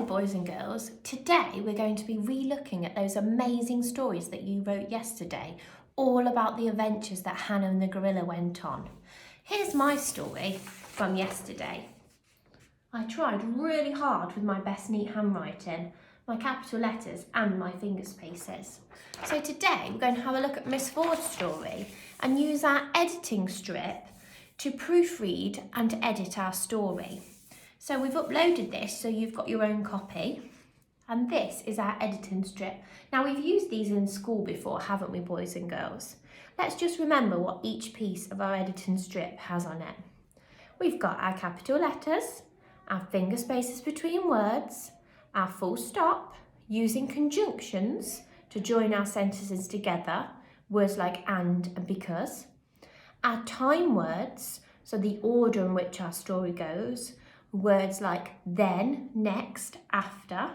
Hello boys and girls, today we're going to be re-looking at those amazing stories that you wrote yesterday, all about the adventures that Hannah and the gorilla went on. Here's my story from yesterday. I tried really hard with my best neat handwriting, my capital letters and my finger spaces. So today we're going to have a look at Miss Ford's story and use our editing strip to proofread and edit our story. So we've uploaded this so you've got your own copy, and this is our editing strip. Now we've used these in school before, haven't we boys and girls? Let's just remember what each piece of our editing strip has on it. We've got our capital letters, our finger spaces between words, our full stop, using conjunctions to join our sentences together, words like and because, our time words, so the order in which our story goes, words like then, next, after,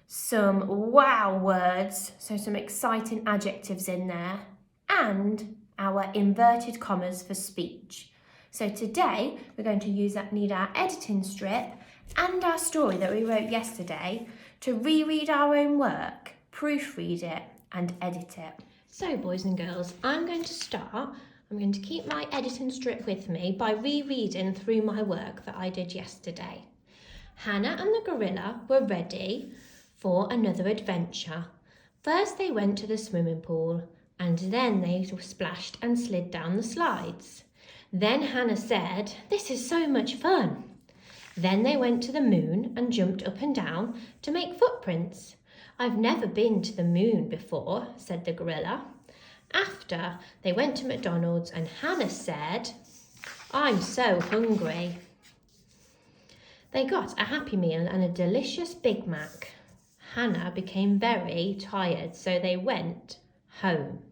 some wow words, so some exciting adjectives in there, and our inverted commas for speech. So today we're going to need our editing strip and our story that we wrote yesterday to reread our own work, proofread it and edit it. So boys and girls, I'm going to keep my editing strip with me by rereading through my work that I did yesterday. Hannah and the gorilla were ready for another adventure. First they went to the swimming pool and then they splashed and slid down the slides. Then Hannah said, "This is so much fun." Then they went to the moon and jumped up and down to make footprints. "I've never been to the moon before," said the gorilla. After, they went to McDonald's and Hannah said, "I'm so hungry." They got a Happy Meal and a delicious Big Mac. Hannah became very tired, so they went home.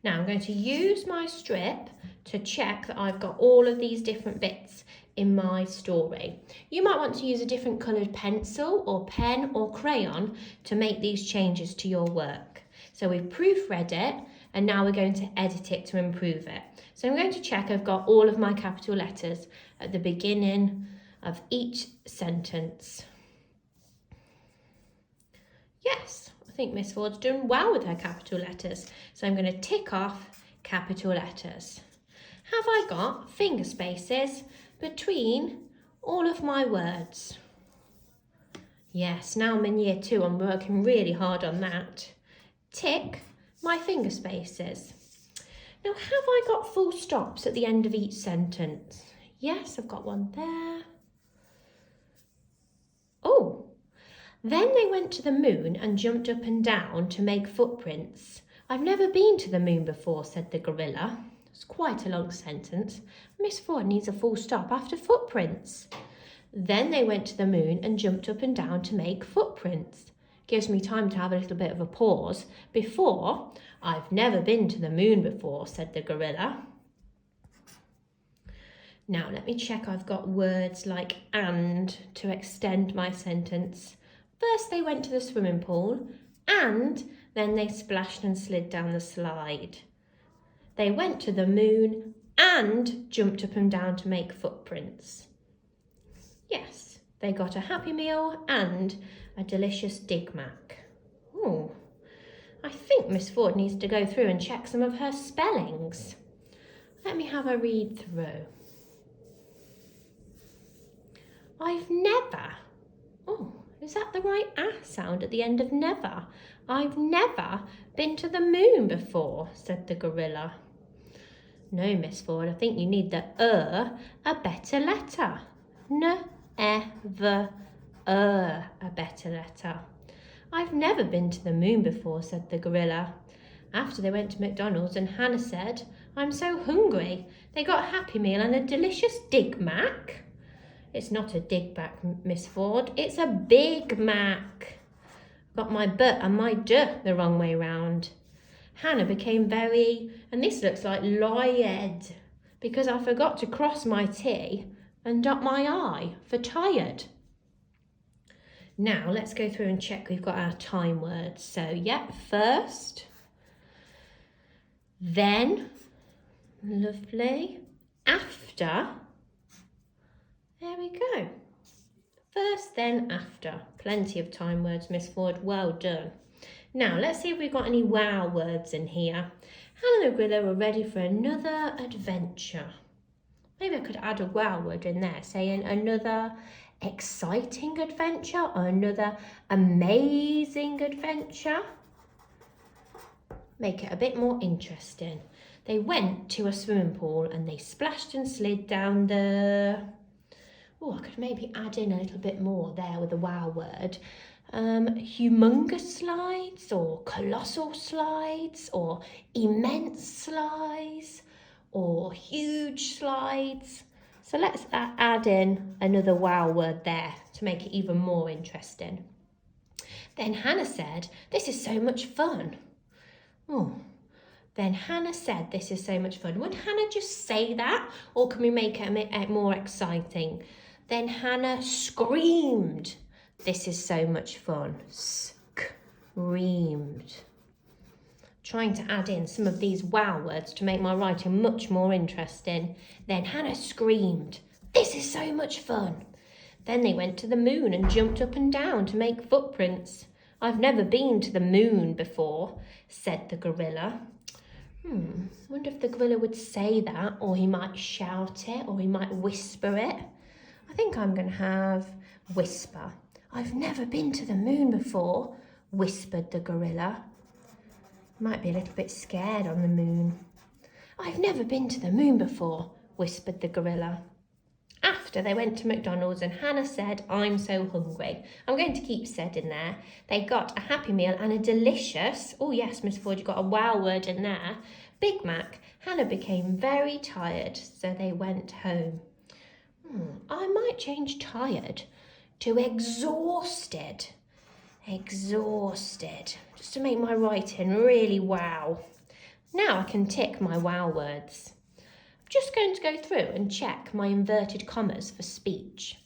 Now I'm going to use my strip to check that I've got all of these different bits in my story. You might want to use a different coloured pencil or pen or crayon to make these changes to your work. So we've proofread it and now we're going to edit it to improve it. So I'm going to check I've got all of my capital letters at the beginning of each sentence. Yes, I think Miss Ford's doing well with her capital letters. So I'm going to tick off capital letters. Have I got finger spaces between all of my words? Yes, now I'm in year 2, I'm working really hard on that. Tick my finger spaces. Now, have I got full stops at the end of each sentence? Yes, I've got one there. Oh, then they went to the moon and jumped up and down to make footprints. "I've never been to the moon before," said the gorilla. It's quite a long sentence. Miss Ford needs a full stop after footprints. Then they went to the moon and jumped up and down to make footprints. Gives me time to have a little bit of a pause before. "I've never been to the moon before," said the gorilla. Now let me check I've got words like and to extend my sentence. First they went to the swimming pool and then they splashed and slid down the slide. They went to the moon and jumped up and down to make footprints. Yes, they got a Happy Meal and a delicious Big Mac. Oh, I think Miss Ford needs to go through and check some of her spellings. Let me have a read through. I've never. Oh, is that the right sound at the end of never? "I've never been to the moon before," said the gorilla. No, Miss Ford, I think you need the a better letter. A better letter. "I've never been to the moon before," said the gorilla. After they went to McDonald's and Hannah said, "I'm so hungry." They got a Happy Meal and a delicious Big Mac. It's not a Dig Mac, Miss Ford, it's a Big Mac. Got my B and my D the wrong way round. Hannah became very, and this looks like lied, because I forgot to cross my T and dot my I for tired. Now let's go through and check we've got our time words. So yeah, first, then, lovely, after, there we go. First, then after. Plenty of time words, Miss Ford. Well done. Now, let's see if we've got any wow words in here. Hannah and the Gorilla were ready for another adventure. Maybe I could add a wow word in there, saying another exciting adventure or another amazing adventure. Make it a bit more interesting. They went to a swimming pool and they splashed and slid down the... Oh, I could maybe add in a little bit more there with the wow word. Humongous slides or colossal slides or immense slides or huge slides. So let's add in another wow word there to make it even more interesting. Then Hannah said, "This is so much fun." Oh, then Hannah said, "This is so much fun." Would Hannah just say that, or can we make it more exciting? Then Hannah screamed, "This is so much fun." Screamed. Trying to add in some of these wow words to make my writing much more interesting. Then Hannah screamed, "This is so much fun." Then they went to the moon and jumped up and down to make footprints. "I've never been to the moon before," said the gorilla. Wonder if the gorilla would say that, or he might shout it, or he might whisper it. I think I'm going to have whisper. "I've never been to the moon before," whispered the gorilla. Might be a little bit scared on the moon. "I've never been to the moon before," whispered the gorilla. After they went to McDonald's and Hannah said, "I'm so hungry." I'm going to keep said in there. They got a Happy Meal and a delicious, oh yes, Miss Ford, you got a wow word in there, Big Mac. Hannah became very tired, so they went home. I might change tired to exhausted. Exhausted, just to make my writing really wow. Now I can tick my wow words. I'm just going to go through and check my inverted commas for speech.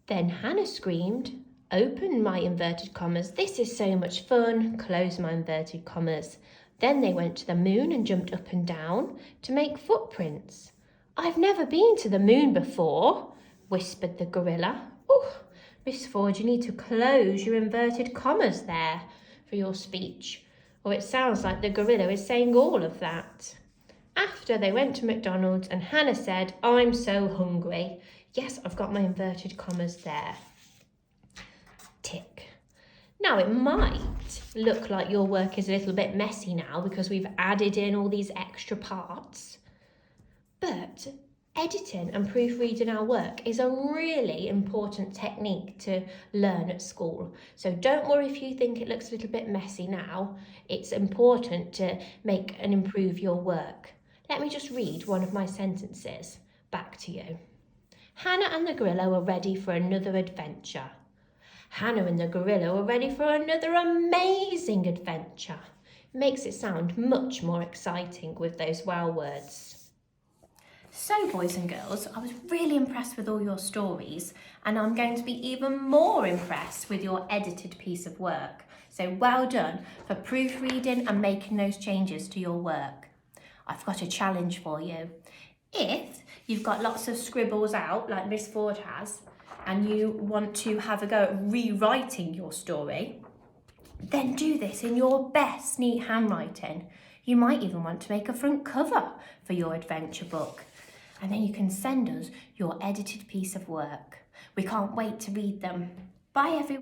Then Hannah screamed, open my inverted commas, "This is so much fun," close my inverted commas. Then they went to the moon and jumped up and down to make footprints. "I've never been to the moon before," whispered the gorilla. Oh, Miss Ford, you need to close your inverted commas there for your speech, or it sounds like the gorilla is saying all of that. After they went to McDonald's and Hannah said, "I'm so hungry." Yes, I've got my inverted commas there. Tick. Now it might look like your work is a little bit messy now because we've added in all these extra parts, but editing and proofreading our work is a really important technique to learn at school. So don't worry if you think it looks a little bit messy now. It's important to make and improve your work. Let me just read one of my sentences back to you. Hannah and the gorilla were ready for another adventure. Hannah and the gorilla were ready for another amazing adventure. It makes it sound much more exciting with those wow words. So, boys and girls, I was really impressed with all your stories, and I'm going to be even more impressed with your edited piece of work. So well done for proofreading and making those changes to your work. I've got a challenge for you. If you've got lots of scribbles out, like Miss Ford has, and you want to have a go at rewriting your story, then do this in your best neat handwriting. You might even want to make a front cover for your adventure book. And then you can send us your edited piece of work. We can't wait to read them. Bye, everyone.